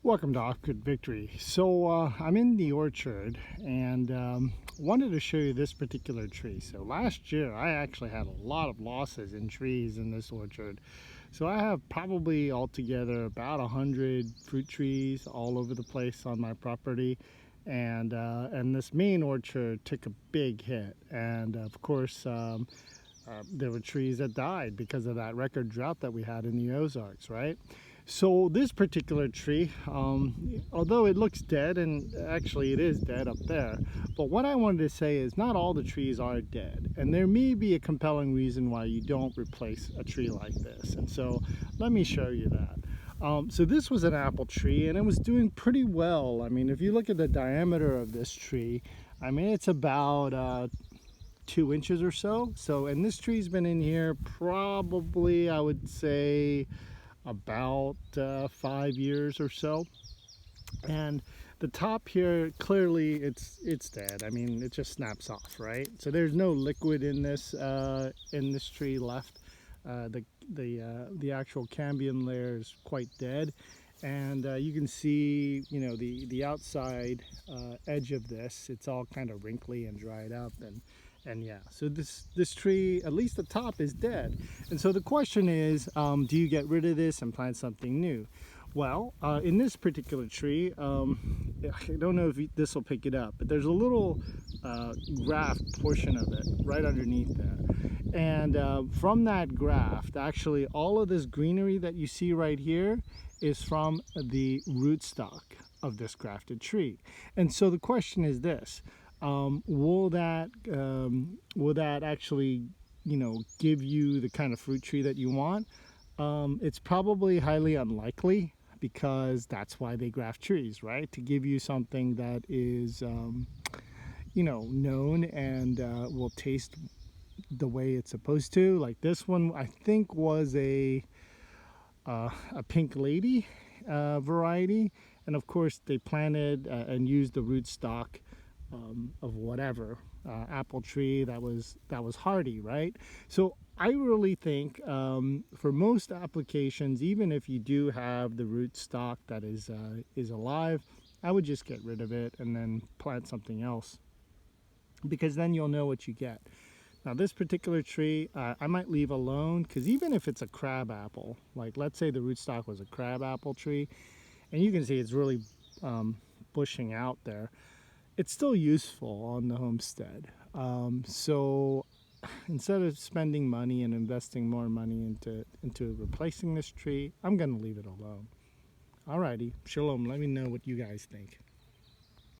Welcome to Offgrid Victory. So I'm in the orchard and wanted to show you this particular tree. So last year I actually had a lot of losses in trees in this orchard. So I have probably altogether about 100 fruit trees all over the place on my property. And this main orchard took a big hit. And of course, there were trees that died because of that record drought that we had in the Ozarks, right? So this particular tree, although it looks dead, and actually it is dead up there, but what I wanted to say is not all the trees are dead, and there may be a compelling reason why you don't replace a tree like this. And so let me show you that. So this was an apple tree and it was doing pretty well. I mean, if you look at the diameter of this tree, I mean, it's about 2 inches or so. And this tree's been in here probably, I would say, about 5 years or so. And the top here, clearly it's dead. I mean, it just snaps off, right? So there's no liquid in this tree left. The actual cambium layer is quite dead, and you can see, you know, the outside edge of this, it's all kind of wrinkly and dried up, and yeah, so this tree, at least the top, is dead. And so the question is, do you get rid of this and plant something new? Well, in this particular tree, I don't know if this will pick it up, but there's a little graft portion of it right underneath there. And from that graft, actually, all of this greenery that you see right here is from the rootstock of this grafted tree. And so the question is this: will that actually, you know, give you the kind of fruit tree that you want? It's probably highly unlikely, because that's why they graft trees, right? To give you something that is, you know, known and will taste the way it's supposed to. Like this one, I think, was a pink lady variety, and of course they planted and used the rootstock of whatever apple tree that was hardy, right? So I really think for most applications, even if you do have the rootstock that is alive, I would just get rid of it and then plant something else, because then you'll know what you get. Now this particular tree, I might leave alone, because even if it's a crab apple, like let's say the rootstock was a crab apple tree, and you can see it's really bushing out there, it's still useful on the homestead. So instead of spending money and investing more money into replacing this tree, I'm going to leave it alone. Alrighty, shalom. Let me know what you guys think.